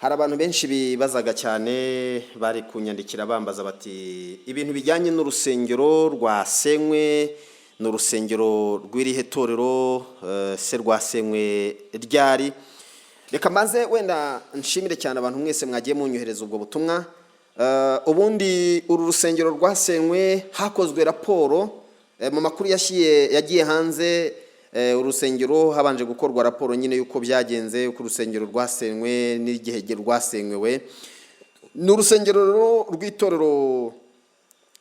Hari abantu benshi bibazaga cyane bari kunyandikira bambaza bati ibintu bijyanye n'urusengero rwasenywe n'urusengero rw'irihe torero se rwasenywe ryari. Reka maze wenda nshimire cyane abantu mwese mwagiye munyohereza ubwo butumwa. Ubundi uru rusengero rwasenywe hakozwe raporo mu makuru yagiye hanze. Urusengero habanje gukorwa raporo nyine yuko byagenze uko urusengero rwasenywe n'igihe rwasenywe. Ni urusengero rw'itorero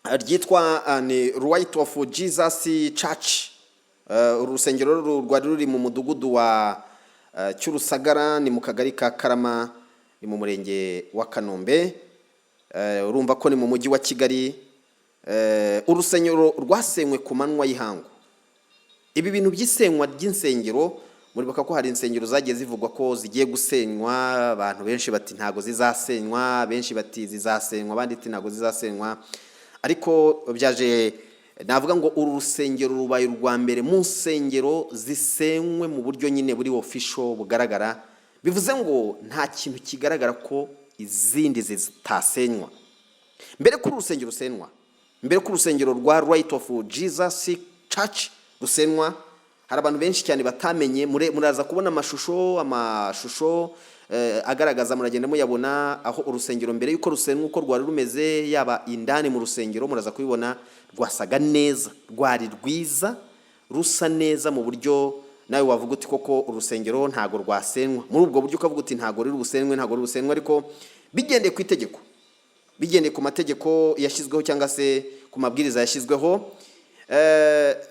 ryitwa ni Right of Jesus Church. Urusengero rwari ruri mu mudugudu wa Cyurusagara, ni mu kagari ka Karama, ni mu murenge wa Kanombe. Urumva ko ni mu mujyi wa Kigali. Urusengero rwasenywe ku manywa y'ihangu. Ibi bintu by'isenywa ry'insengero muribuka ko hari insengero zagiye zivugwa ko zigiye gusenywa, abantu benshi bati ntago zizasenywa, benshi bati zizasenywa, abandi ati ntago zizasenywa. Ariko byaje navuga ngo uru rusengero rubaye urwa mbere mu nsengero zisenywe mu buryo nyine buri official bugaragara. Bivuze ngo nta kintu kigaragara ko izindi zitasenywa. Mbere ko urusengero rusenywa, mbere ko urusengero rwa Right of Jesus Church rusenwa, hari abantu benshi cyane batamenye. Muraza kubona amashusho agaragaza, muragenda muyabona aho urusengero mbere yuko rusenwa uko rwari rumeze, yaba indani mu rusengero muraza kubibona rwasaga neza, rwari rwiza, rusa neza mu buryo nawe wavuga uti koko urusengero ntago rwasenwa. Muri ubwo buryo ukavuga uti ntago riri busenwe, ntago riri busenwe, ariko bigendeye ku itegeko, bigendeye ku mategeko yashyizweho cyangwa se ku mabwiriza yashyizweho,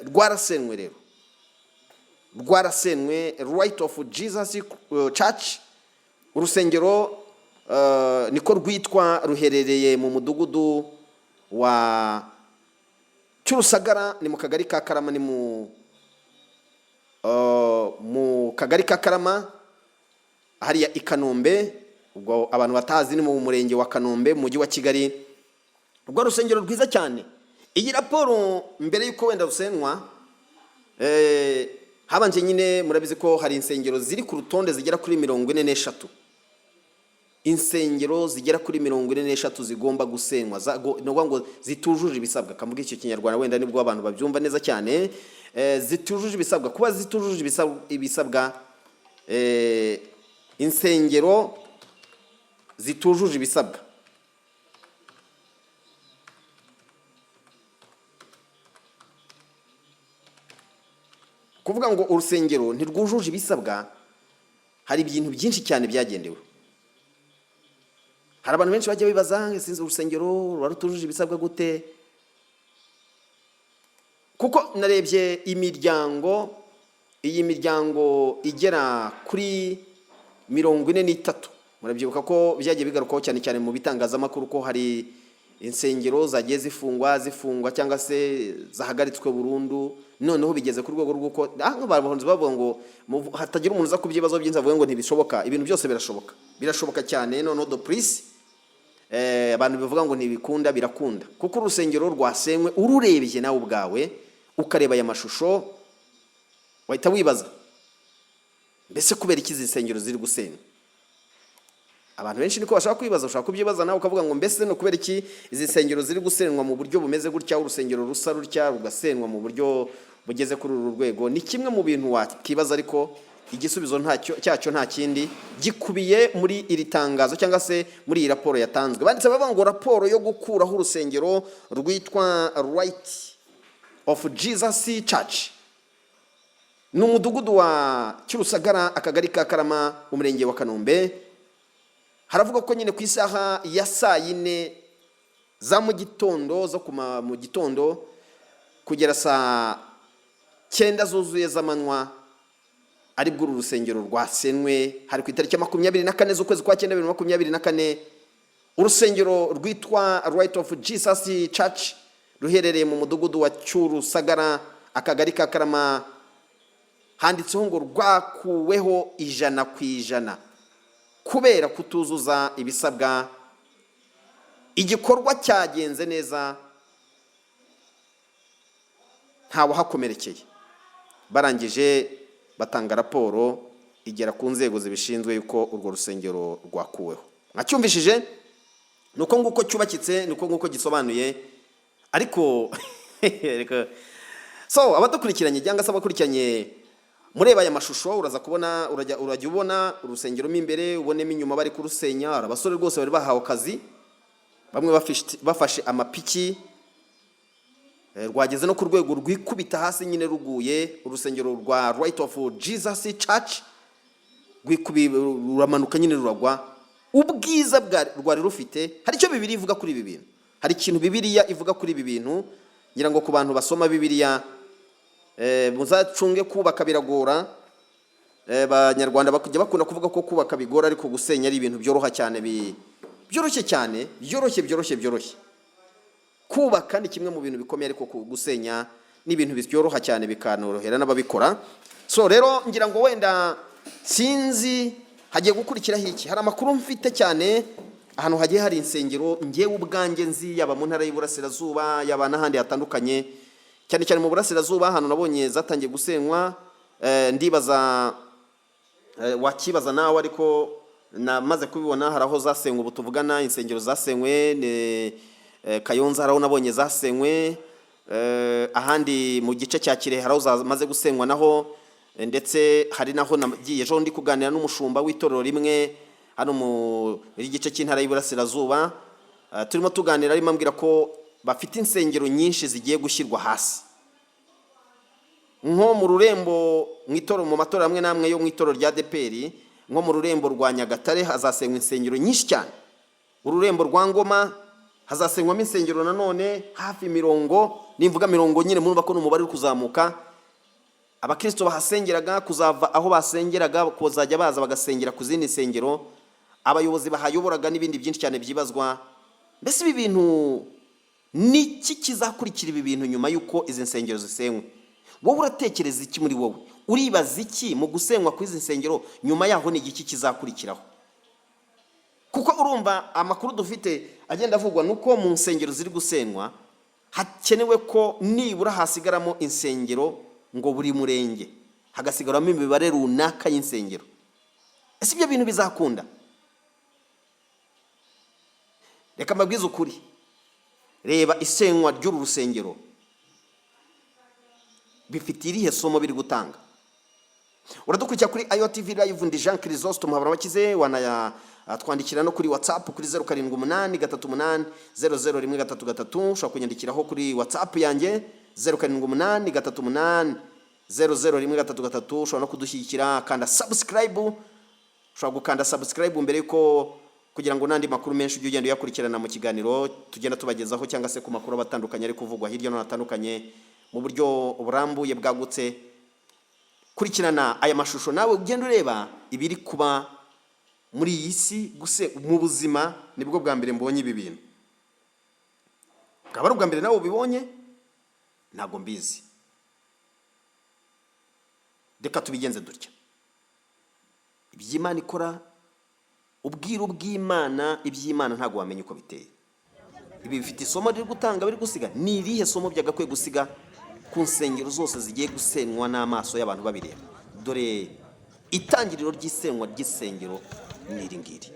rwarasenwe rero, rwarasenwe. Right of Jesus Church urusengero niko rwitwa, ruherereye mu mudugudu wa Cyurusagara, ni mu kagari ka Karama, ni mu kagari ka Karama hariya i Kanombe. Ubwo abantu batazi ni mu murenge wa Kanombe mu mujyi wa Kigali. Ubwo rusengero rwiza cyane. Iyi raporo mbere yuko wenda rusenwa habanje nyine murabizi ko hari insengero ziri ku rutonde zigera kuri 43. Insengero zigera kuri 43 zigomba gusenwa, no ngo zitujuje ibisabwa. Kamuga icyo kinyarwanda wenda nibwo abantu babyumva neza cyane. Zitujuje ibisabwa, kuba zitujuje ibisabwa, insengero zitujuje ibisabwa, kuvuga ngo urusengero ntirwujuje ibisabwa, hari ibintu byinshi cyane byagendewe. Hari abantu benshi bajya bibaza sinzi urusengero rwarutujuje ibisabwa gute, kuko narebye imiryango, iyi miryango igera kuri 43. Murabyibuka ko byagiye bigarukaho cyane cyane mu bitangazamakuru ko hari insengero zagiye zifungwa cyangwa se zahagaritswe burundu. Noneho bigeze ku rwego rw'uko abantu bavuga ngo hatagira umuntu uza kubyibazo byinshi avuga ngo ntibishoboka. Ibintu byose birashoboka cyane. Noneho do please abantu bivuga ngo ntibikunda, birakunda, kuko urusengero rwasenywe ururebye nawe ubwawe ukareba aya mashusho wahita wibaza mbese kubera iki izi nsengero ziri gusenywa. Abantu benshi niko bashaka kwibaza, ushaka kubyibaza nawe ukavuga ngo mbese no kubera iki izi nsengero ziri gusenywa mu buryo bumeze gutya, urusengero rusa rutya rugasenywa mu buryo bugeze kuri uru rwego. Ni kimwe mu bintu wakibaza, ariko igisubizo cyacyo nta kindi gikubiye muri iri tangazo cyangwa se muri iyi raporo yatanzwe. Banditse bavuga ngo raporo yo gukuraho urusengero rwitwa Right of Jesus Church ni umudugudu wa Cyurusagara, akagari ka Karama, umurenge wa Kanombe. Haravuga ko nyine ku isaha ya 4 za mu gitondo zo mu gitondo kugera saa 9 zuzuye z'amanywa ari bwo urusengero rwasenwe. Hari ku itariki ya 24 z'ukwezi kwa 9 2024. Urusengero rwitwa Right of Jesus Church ruherereye mu mudugudu wa Cyurusagara, akagari ka Karama, handitseho ngo rwakuweho 100% kubera kutuzuza ibisabwa. Igikorwa cyagenze neza, ntawe hakomerekeye. Barangije batanga raporo igera ku nzego zibishinzwe yuko urwo rusengero rwakuweho. Mwacyumvishije? Nuko nguko cyubakitse, nuko nguko gisobanuye. Ariko so abadukurikiranye cyangwa se abakurikiranye mureba aya mashusho, uraza kubona urajya ubona urusengero mo imbere, ubonemo inyuma bari kurusenya. Abasore rwose bari bahawe akazi, bamwe bafashe amapiki, rwageze no ku rwego rwikubita hasi nyine ruguye. Urusengero rwa Right of Jesus Church ruramanuka nyine ruragwa. Ubwiza rwari rufite. Hari icyo Bibiliya ivuga kuri ibi bintu, hari ikintu Bibiliya ivuga kuri ibi bintu. Ngira ngo ku bantu basoma Bibiliya muzacunge kubaka biragora. Abanyarwanda bakujya bakunda kuvuga ko kubaka bigora, ariko gusenya ari ibintu byoroha cyane, byoroshye cyane, byoroshye. Kubaka ni kimwe mu bintu bikomeye, ariko gusenya ni ibintu byoroha cyane bikanorohera n'ababikora. So rero ngira ngo wenda sinzi hagiye gukurikiraho iki. Hari amakuru mfite cyane ahantu hagiye hari insengero ngewe ubwanjye nzi, yaba mu ntara y'Iburasirazuba yaba n'ahandi hatandukanye, cyane cyane mu Burasirazuba ahantu nabonye zatangiye gusenywa. Ndibaza wakibaza nawe, ariko namaze kubibona. Hari aho zasenywe, ubu tuvugana insengero zasenywe. Kayonza hari aho nabonye zasenywe, ahandi mu gice cya Kirehe hari aho zamaze gusenywa naho, ndetse hari naho nagiye ejo ndi kuganira n'umushumba w'itorero rimwe hano muri gice cy'intara y'Iburasirazuba. Turimo tuganira, arimo ambwira ko bafite insengero nyinshi zigiye gushyirwa hasi. Nko mu Rurembo, mu matorero amwe namwe yo mu itorero rya ADEPR, nko mu Rurembo rwa Nyagatare hazasenywa insengero nyinshi cyane. Ururembo rwa Ngoma hazasenywamo insengero nanone hafi 40. Nimvuga 40 nyine murumva ko n'umubare uri kuzamuka. Abakristo bahasengeraga kuzava aho basengeraga kuzajya baza bagasengera ku zindi nsengero. Abayobozi bahayoboraga n'ibindi byinshi cyane byibazwa. Mbese ibi bintu niki kizakurikira ibi bintu nyuma yuko izi nsengero zisenywe? Wowe uratekereza iki muri wowe? Uribaza iki mu gusenywa kw'izi nsengero? Nyuma yaho ni igiki kizakurikiraho? Kuko urumva amakuru dufite agenda avugwa nuko mu nsengero ziri gusenywa hakenewe ko nibura hasigaramo insengero ngo buri murenge hagasigaramo imibare runaka y'insengero. Ese ibyo bintu bizakunda? Reka mbabwize ukuri, reba isenywa ry'uru rusengero bifite irihe somo biri gutanga. Uradukurikira kuri IOTV Live, ndi Jean Chrysostome Habanabakize. Twandikira no kuri WhatsApp kuri 0788001333. Ushobora kunyandikiraho kuri WhatsApp yanjye 0788001333. Ushobora no kudushyigikira kanda subscribe. Ushobora gukanda subscribe mbere yuko, kugira ngo nandi makuru menshi ujye ugenda uyakurikirana mu kiganiro tugenda tubagezaho, cyangwa se ku makuru batandukanye ari kuvugwa hirya no hatandukanye mu buryo burambuye bwagutse. Kurikirana aya mashusho nawe ugenda ureba ibiri kuba muri iyi si mu buzima. Nibwo bwa mbere mbonye ibi bintu. Bwaba ari ubwa mbere nawe ubibonye? Ntabwo mbizi. Reka tubigenze dutya. Iby'Imana ikora, ubwiru bw'Imana, iby'Imana ntabwo wamenya uko biteye. Ibi bifite isomo riri gutanga, biri gusiga. Ni irihe somo byagakwiye gusiga ku nsengero zose zigiye gusenywa n'amaso y'abantu babireba? Dore itangiriro ry'isenywa ry'isengero ni iri ngiri.